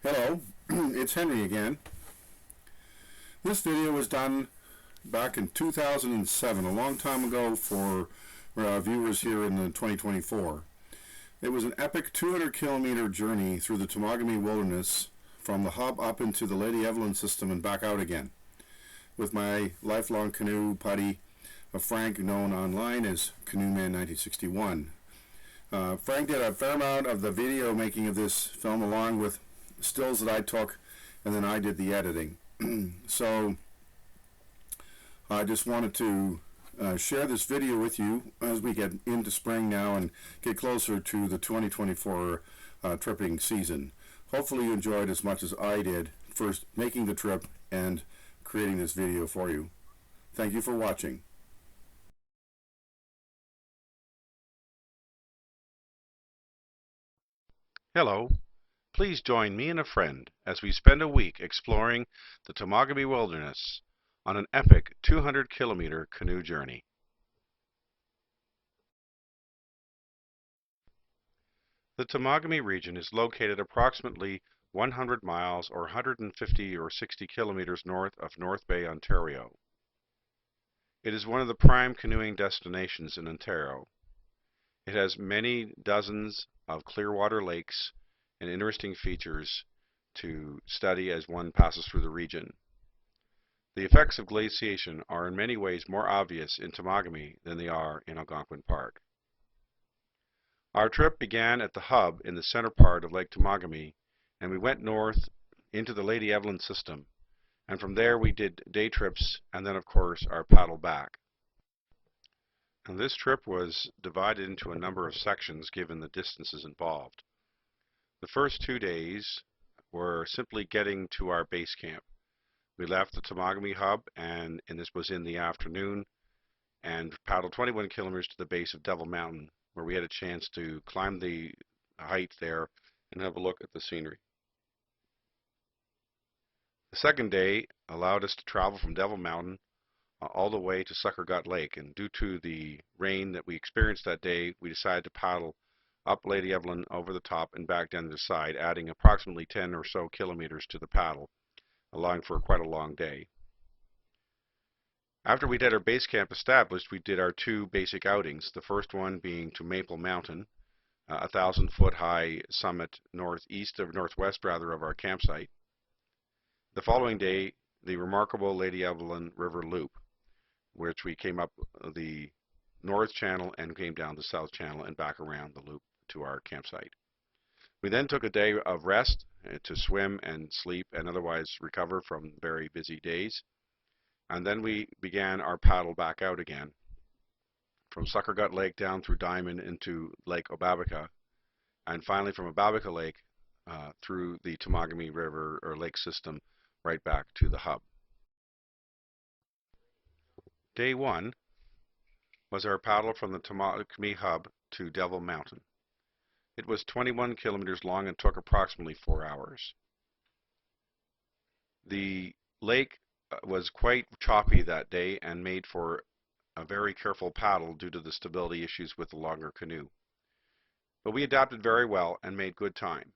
Hello, it's Henry again. This video was done back in 2007, a long time ago for viewers here in the 2024. It was an epic 200-kilometer journey through the Temagami wilderness from the hub up into the Lady Evelyn system and back out again, with my lifelong canoe buddy Frank, known online as Canoe Man 1961. Frank did a fair amount of the video making of this film along with stills that I took, and then I did the editing. So I just wanted to share this video with you as we get into spring now and get closer to the 2024 tripping season. Hopefully you enjoyed as much as I did first making the trip and creating this video for you. Thank you for watching. Hello. Please join me and a friend as we spend a week exploring the Temagami wilderness on an epic 200-kilometer canoe journey. The Temagami region is located approximately 100 miles or 150 or 60 kilometers north of North Bay, Ontario. It is one of the prime canoeing destinations in Ontario. It has many dozens of clear water lakes and interesting features to study as one passes through the region. The effects of glaciation are in many ways more obvious in Temagami than they are in Algonquin Park. Our trip began at the hub in the center part of Lake Temagami, and we went north into the Lady Evelyn system, and from there we did day trips and then of course our paddle back. And this trip was divided into a number of sections given the distances involved. The first 2 days were simply getting to our base camp. We left the Temagami hub, and this was in the afternoon, and paddled 21 kilometers to the base of Devil Mountain, where we had a chance to climb the height there and have a look at the scenery. The second day allowed us to travel from Devil Mountain all the way to Sucker Gut Lake, and due to the rain that we experienced that day, we decided to paddle up Lady Evelyn over the top and back down the side, adding approximately 10 or so kilometers to the paddle, allowing for quite a long day. After we had our base camp established, we did our two basic outings, the first one being to Maple Mountain, a 1,000-foot high summit northwest of our campsite. The following day, the remarkable Lady Evelyn River Loop, which we came up the north channel and came down the south channel and back around the loop to our campsite. We then took a day of rest to swim and sleep and otherwise recover from very busy days. And then we began our paddle back out again from Sucker Gut Lake down through Diamond into Lake Obabika, and finally from Obabika Lake through the Temagami River or lake system right back to the hub. Day 1 was our paddle from the Temagami hub to Devil Mountain. It was 21 kilometers long and took approximately 4 hours. The lake was quite choppy that day and made for a very careful paddle due to the stability issues with the longer canoe. But we adapted very well and made good time.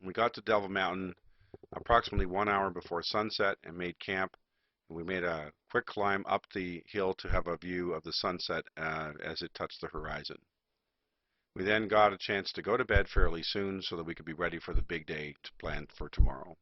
We got to Devil Mountain approximately 1 hour before sunset and made camp. We made a quick climb up the hill to have a view of the sunset as it touched the horizon. We then got a chance to go to bed fairly soon so that we could be ready for the big day to plan for tomorrow.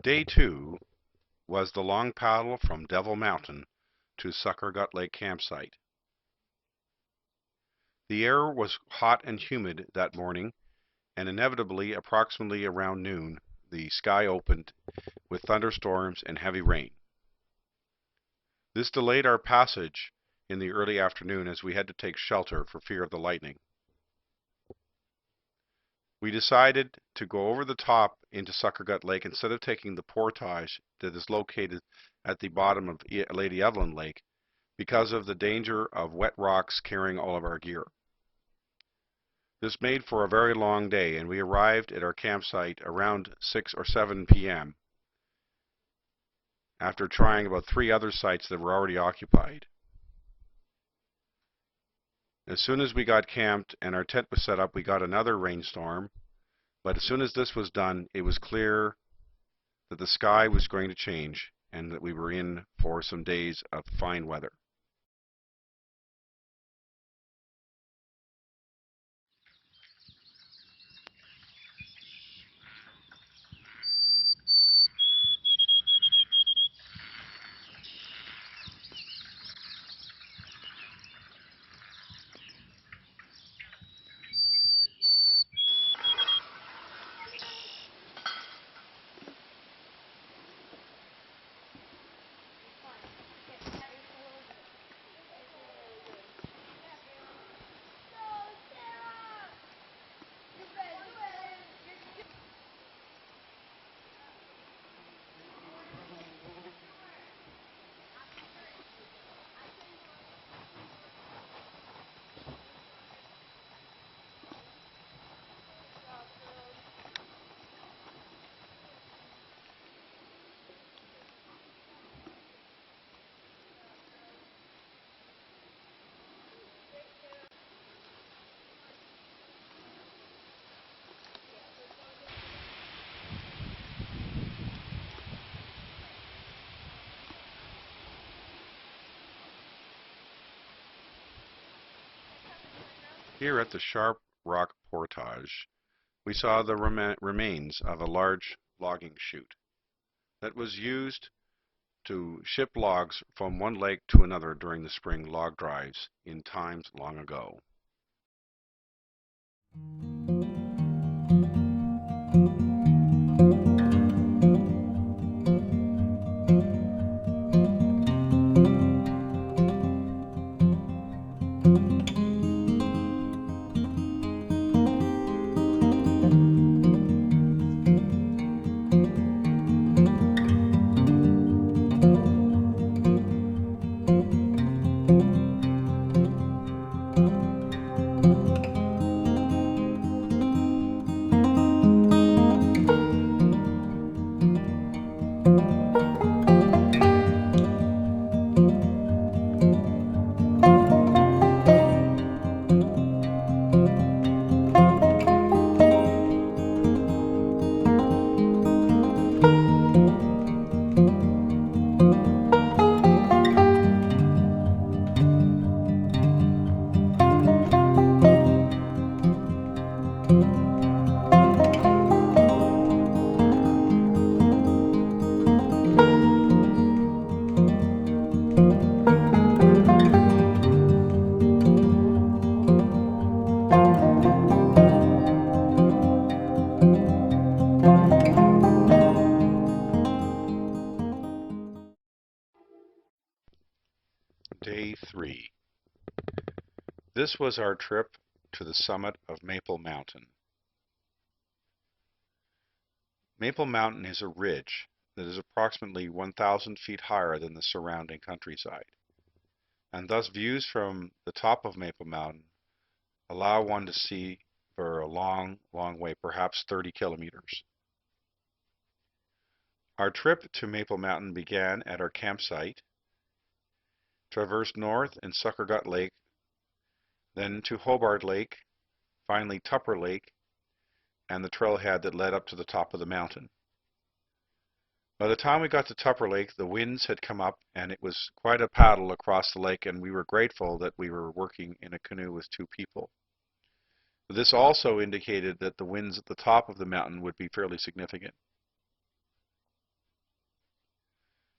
Day 2 was the long paddle from Devil Mountain to Sucker Gut Lake campsite. The air was hot and humid that morning, and inevitably, approximately around noon, the sky opened with thunderstorms and heavy rain. This delayed our passage in the early afternoon as we had to take shelter for fear of the lightning. We decided to go over the top into Suckergut Lake instead of taking the portage that is located at the bottom of Lady Evelyn Lake because of the danger of wet rocks carrying all of our gear. This made for a very long day, and we arrived at our campsite around 6 or 7 p.m. after trying about 3 other sites that were already occupied. As soon as we got camped and our tent was set up, we got another rainstorm, but as soon as this was done, it was clear that the sky was going to change and that we were in for some days of fine weather. Here at the Sharp Rock Portage, we saw the remains of a large logging chute that was used to ship logs from one lake to another during the spring log drives in times long ago. Day 3. This was our trip to the summit of Maple Mountain. Maple Mountain is a ridge that is approximately 1,000 feet higher than the surrounding countryside, and thus views from the top of Maple Mountain allow one to see for a long, long way, perhaps 30 kilometers. Our trip to Maple Mountain began at our campsite, traversed north in Suckergut Lake, then to Hobart Lake, finally Tupper Lake, and the trailhead that led up to the top of the mountain. By the time we got to Tupper Lake, the winds had come up and it was quite a paddle across the lake, and we were grateful that we were working in a canoe with 2 people. This also indicated that the winds at the top of the mountain would be fairly significant.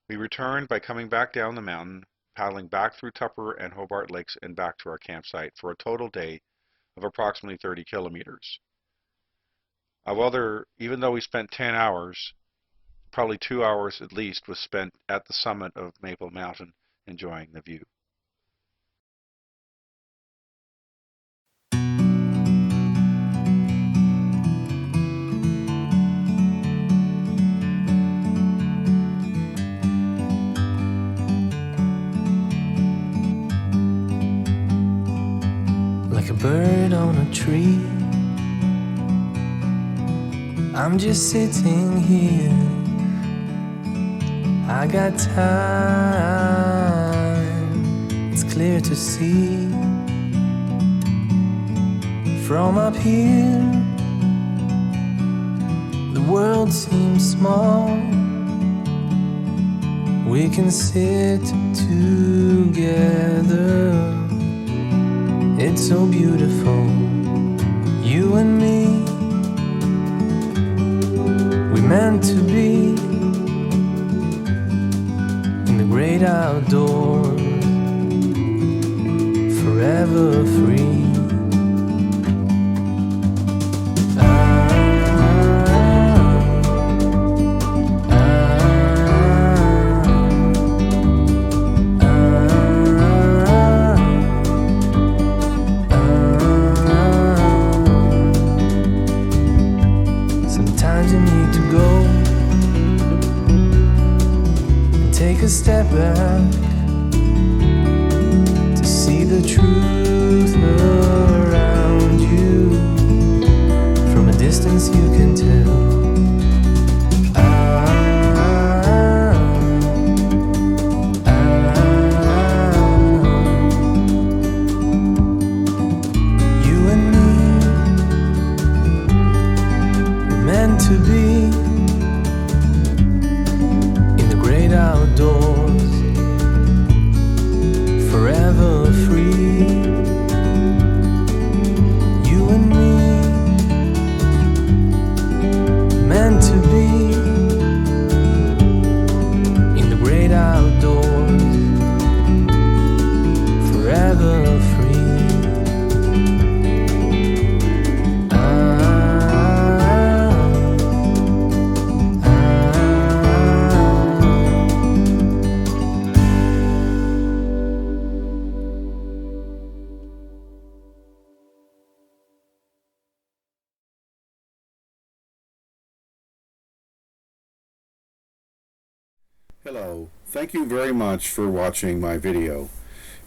We returned by coming back down the mountain, paddling back through Tupper and Hobart Lakes and back to our campsite for a total day of approximately 30 kilometers. Even though we spent 10 hours, probably 2 hours at least was spent at the summit of Maple Mountain enjoying the view. Like a bird on a tree, I'm just sitting here. I got time, it's clear to see. From up here, the world seems small. We can sit together. It's so beautiful, you and me. We meant to be in the great outdoors, forever free. Sometimes you need to go and take a step back to see the truth around you. From a distance you can tell. You and me were meant to be in the great outdoors, forever free. You and me, meant to be in the great outdoors, forever free. Hello, thank you very much for watching my video.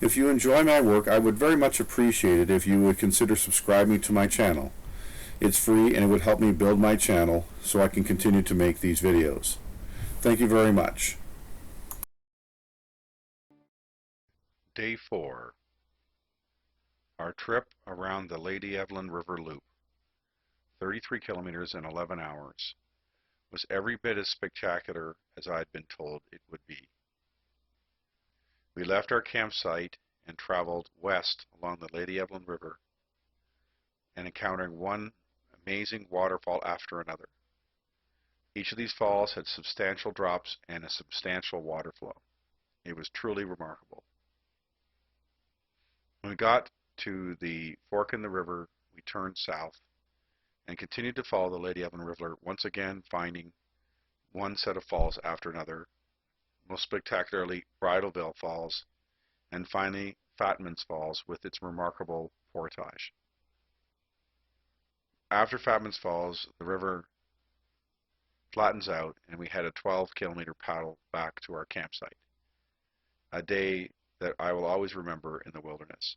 If you enjoy my work, I would very much appreciate it if you would consider subscribing to my channel. It's free and it would help me build my channel so I can continue to make these videos. Thank you very much. Day 4. Our trip around the Lady Evelyn River Loop, 33 kilometers in 11 hours, was every bit as spectacular as I'd been told it would be. We left our campsite and traveled west along the Lady Evelyn River and encountering one amazing waterfall after another. Each of these falls had substantial drops and a substantial water flow. It was truly remarkable. When we got to the fork in the river, we turned south and continued to follow the Lady Evelyn River, once again finding one set of falls after another, most spectacularly Bridalveil Falls, and finally Fatman's Falls with its remarkable portage. After Fatman's Falls, the river flattens out and we had a 12-kilometer paddle back to our campsite. A day that I will always remember in the wilderness.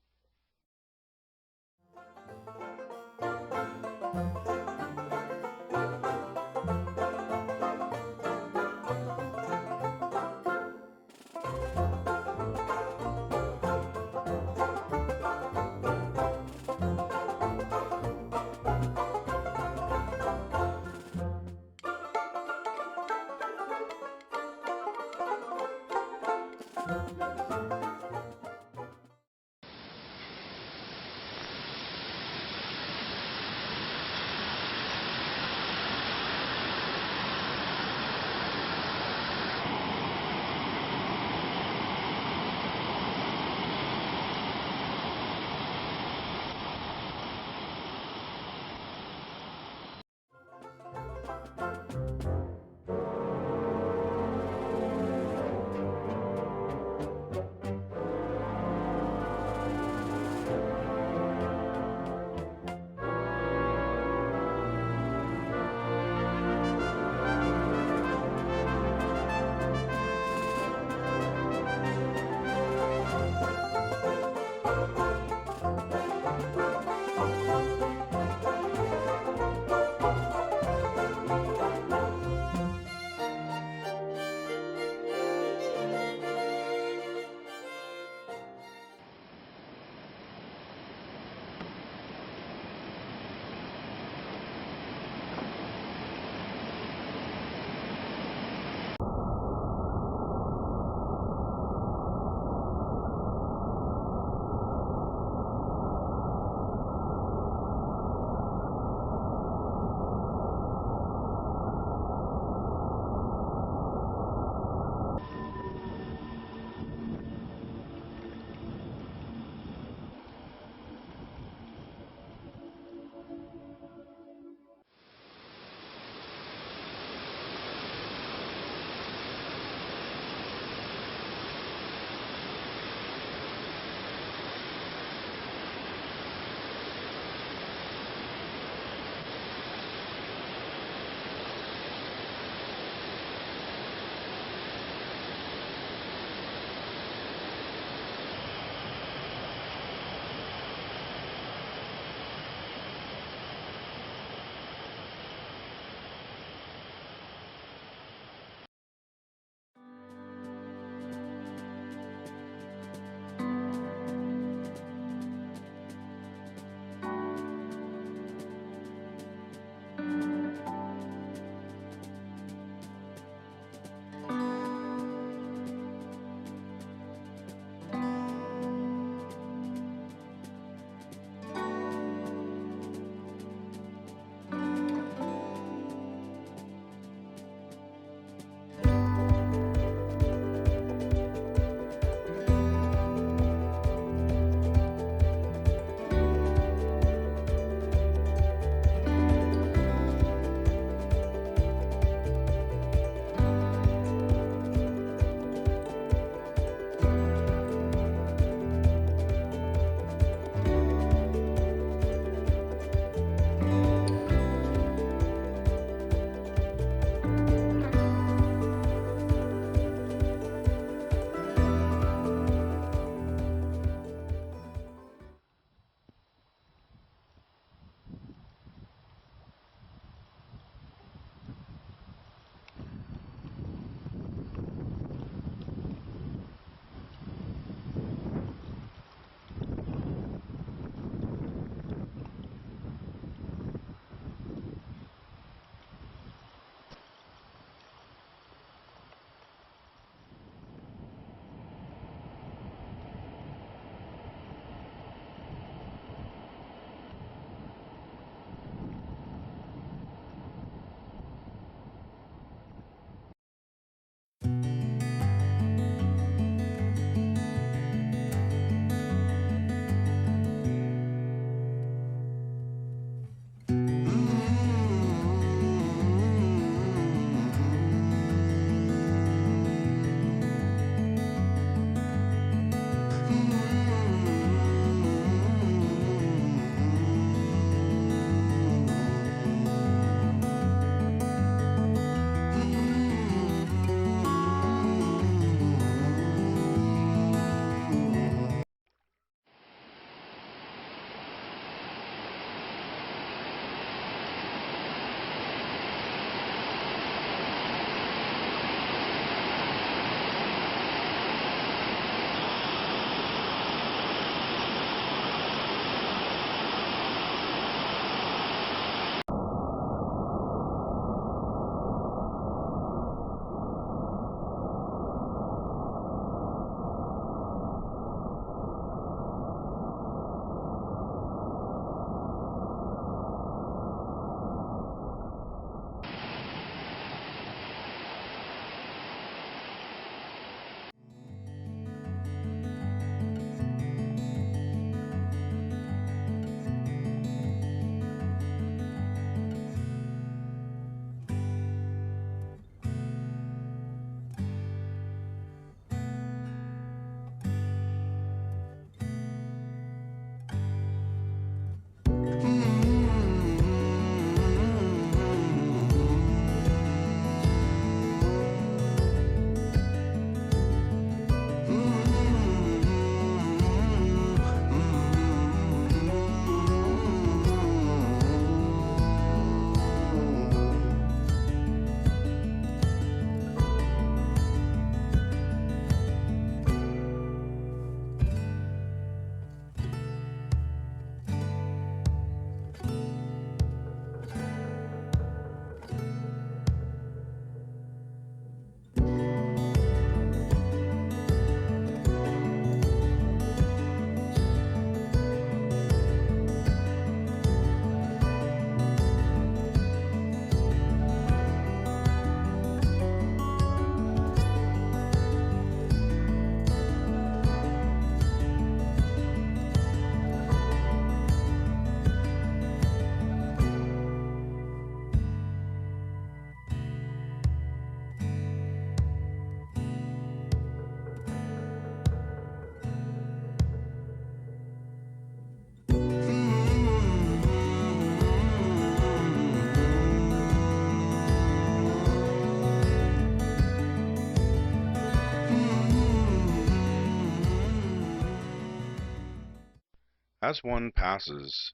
As one passes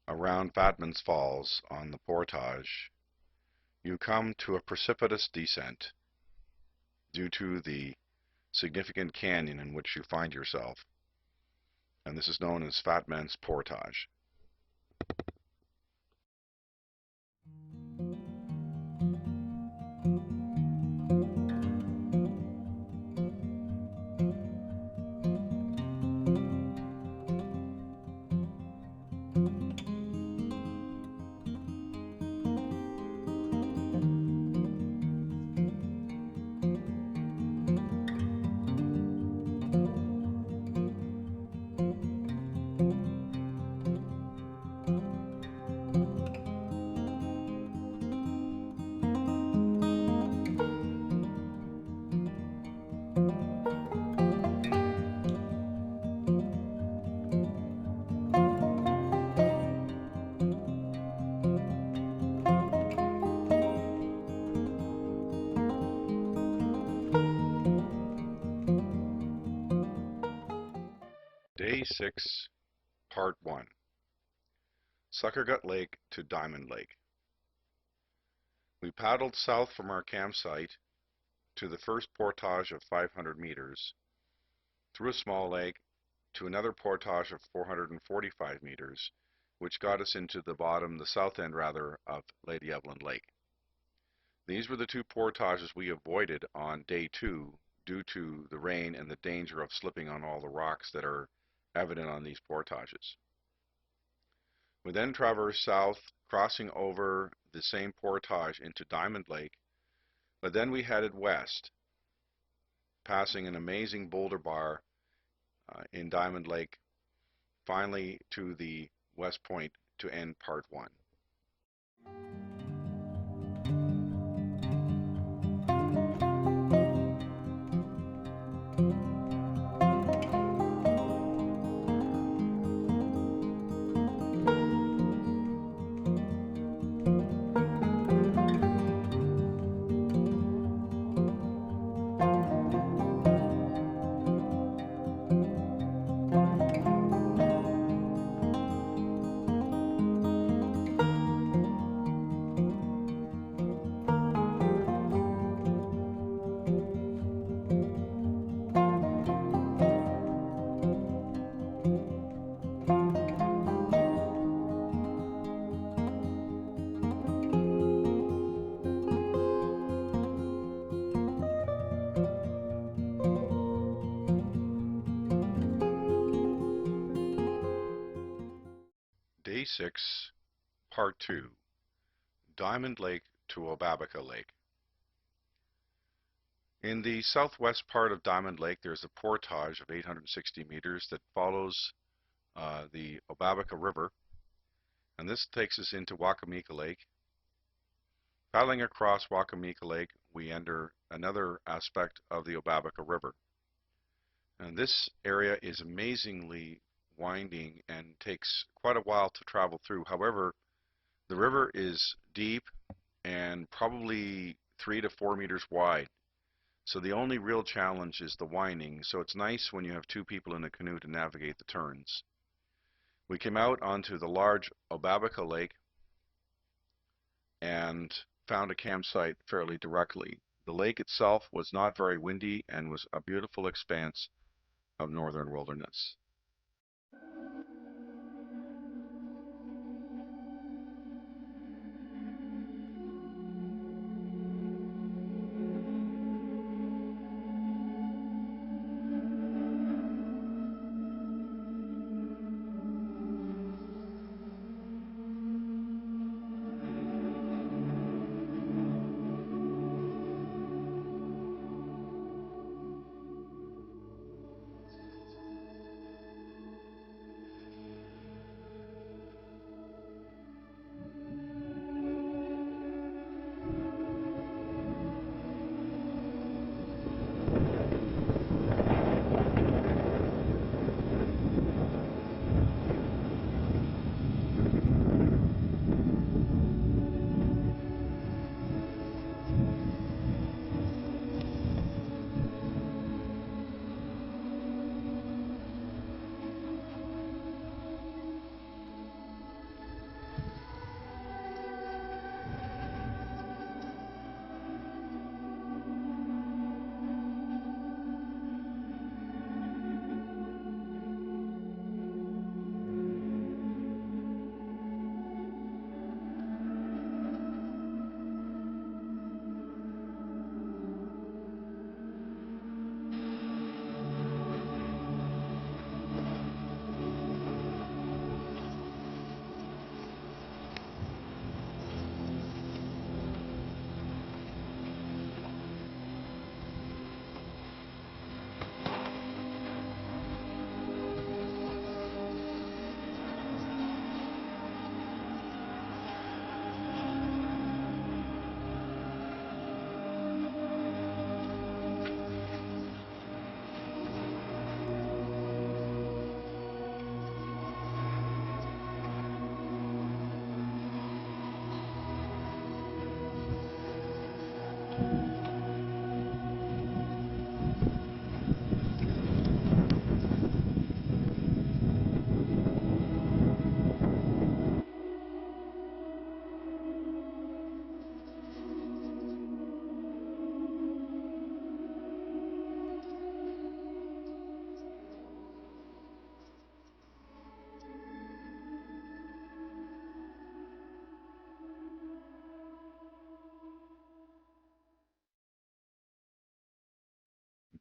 around Fatman's Falls on the portage, you come to a precipitous descent due to the significant canyon in which you find yourself, and this is known as Fatman's Portage. Day 6, Part 1. Suckergut Lake to Diamond Lake. We paddled south from our campsite to the first portage of 500 meters, through a small lake to another portage of 445 meters, which got us into the south end of Lady Evelyn Lake. These were the two portages we avoided on day 2 due to the rain and the danger of slipping on all the rocks that are evident on these portages. We then traversed south, crossing over the same portage into Diamond Lake, but then we headed west, passing an amazing boulder bar in Diamond Lake, finally to the west point to end Part 1. Day 6, Part 2, Diamond Lake to Obabika Lake. In the southwest part of Diamond Lake, there's a portage of 860 meters that follows the Obabika River, and this takes us into Wakamika Lake. Paddling across Wakamika Lake, we enter another aspect of the Obabika River. And this area is amazingly winding and takes quite a while to travel through. However, the river is deep and probably 3 to 4 meters wide. So the only real challenge is the winding. So it's nice when you have two people in a canoe to navigate the turns. We came out onto the large Obabika Lake and found a campsite fairly directly. The lake itself was not very windy and was a beautiful expanse of northern wilderness.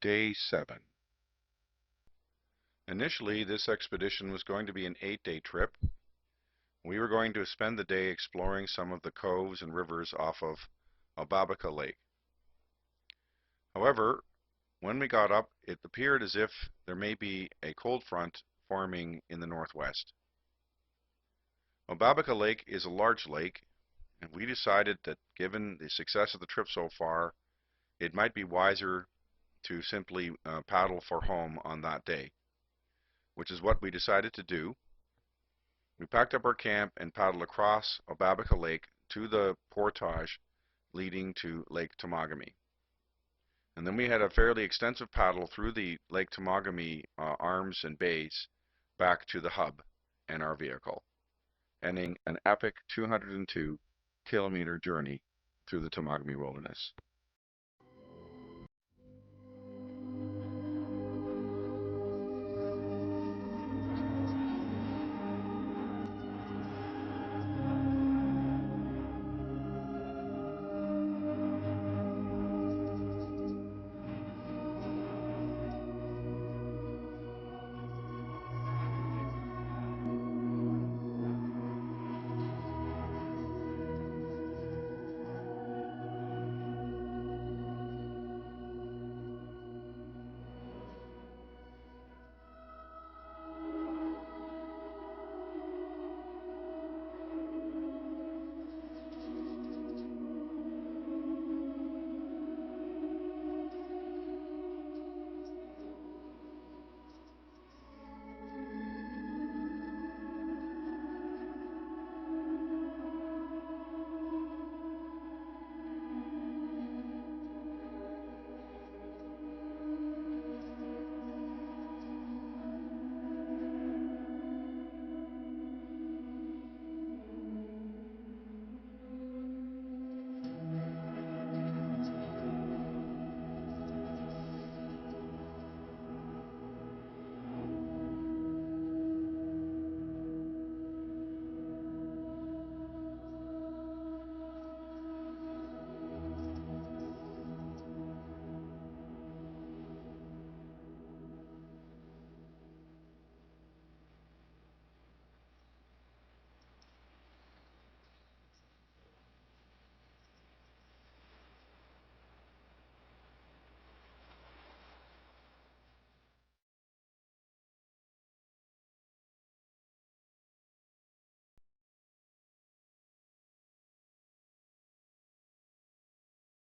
Day 7. Initially, this expedition was going to be an 8-day trip. We were going to spend the day exploring some of the coves and rivers off of Obabika Lake. However, when we got up, it appeared as if there may be a cold front forming in the northwest. Obabika Lake is a large lake, and we decided that given the success of the trip so far, it might be wiser to simply paddle for home on that day, which is what we decided to do. We packed up our camp and paddled across Obabika Lake to the portage leading to Lake Temagami. And then we had a fairly extensive paddle through the Lake Temagami arms and bays back to the hub and our vehicle, ending an epic 202-kilometer journey through the Temagami wilderness.